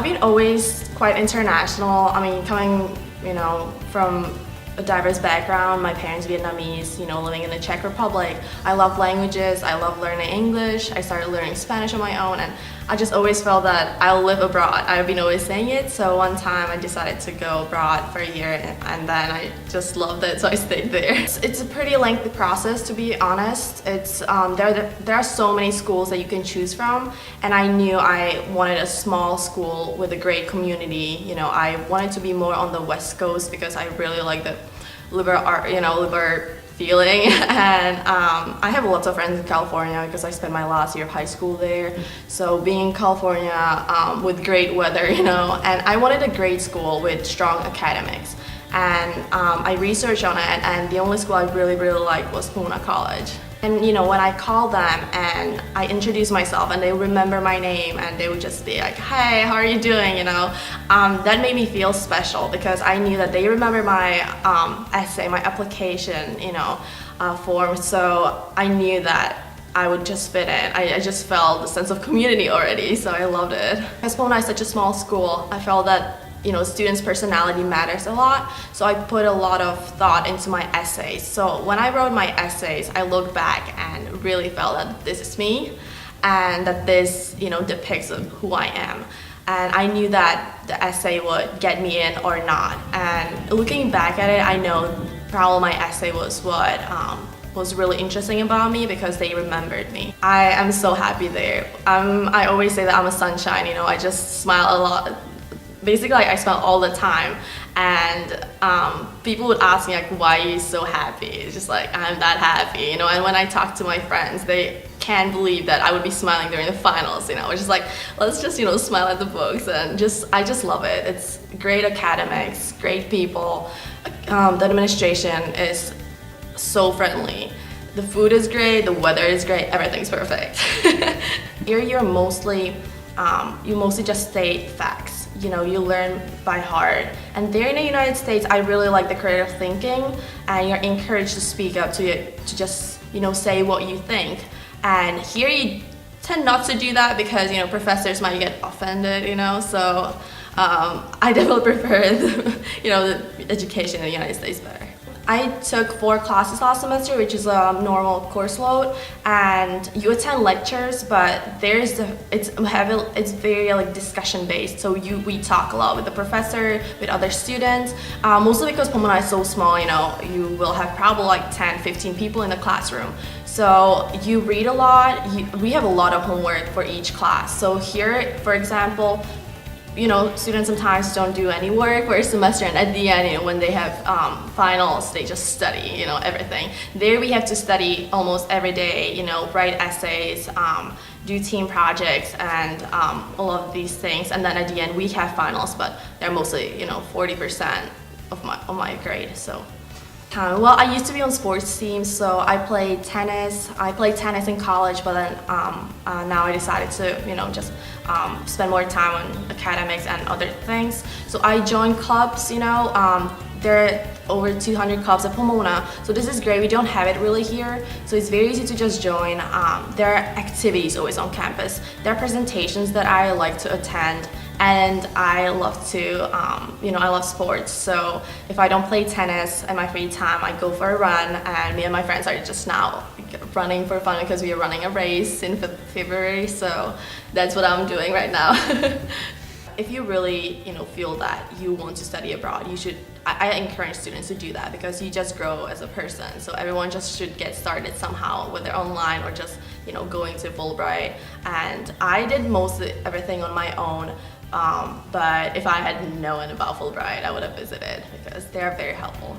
been always quite international. I mean, coming, from a diverse background, my parents Vietnamese, living in the Czech Republic. I love languages, I love learning English. I started learning Spanish on my own, and I just always felt that I'll live abroad. I've been always saying it, so one time I decided to go abroad for a year, and then I just loved it, so I stayed there. It's a pretty lengthy process, to be honest. There are so many schools that you can choose from, and I knew I wanted a small school with a great community. I wanted to be more on the West Coast because I really like the liberal feeling, and I have lots of friends in California because I spent my last year of high school there. So being in California with great weather, and I wanted a great school with strong academics. And I researched on it, and the only school I really liked was Pomona College. And when I called them and I introduced myself and they remember my name and they would just be like, "Hey, how are you doing?" That made me feel special because I knew that they remember my essay, my application, form. So I knew that I would just fit in. I just felt the sense of community already, so I loved it. Because Pomona is such a small school, I felt that students' personality matters a lot, so I put a lot of thought into my essays. So when I wrote my essays, I looked back and really felt that this is me, and that this, depicts who I am. And I knew that the essay would get me in or not. And looking back at it, I know probably my essay was what was really interesting about me because they remembered me. I am so happy there. I always say that I'm a sunshine, I just smile a lot. Basically, I smile all the time, and people would ask me like, "Why are you so happy?" It's just like, I'm that happy, And when I talk to my friends, they can't believe that I would be smiling during the finals, It's just like, let's just smile at the books, and I just love it. It's great academics, great people. The administration is so friendly. The food is great, the weather is great, everything's perfect. Here you mostly just state facts. You learn by heart. And there in the United States, I really like the creative thinking, and you're encouraged to speak up, to just, say what you think. And here you tend not to do that because, professors might get offended, so I definitely prefer the education in the United States better. I took 4 classes last semester, which is a normal course load, and you attend lectures, but it's very discussion based. So we talk a lot with the professor, with other students. Mostly because Pomona is so small, you will have probably 10-15 people in the classroom. So you read a lot. We have a lot of homework for each class. So here, for example, students sometimes don't do any work for a semester, and at the end, when they have finals, they just study, everything. There we have to study almost every day, write essays, do team projects, and all of these things. And then at the end, we have finals, but they're mostly, 40% of my grade. So. Well, I used to be on sports teams, so I played tennis. I played tennis in college, but then now I decided to, just spend more time on academics and other things. So I joined clubs, there are over 200 clubs at Pomona, so this is great. We don't have it really here, so it's very easy to just join. There are activities always on campus. There are presentations that I like to attend, and I love to, I love sports. So if I don't play tennis in my free time, I go for a run, and me and my friends are just now running for fun because we are running a race in February, so that's what I'm doing right now. If you really, feel that you want to study abroad, you should. I encourage students to do that because you just grow as a person. So everyone just should get started somehow, whether online or just, going to Fulbright. And I did mostly everything on my own. But if I had known about Fulbright, I would have visited because they are very helpful.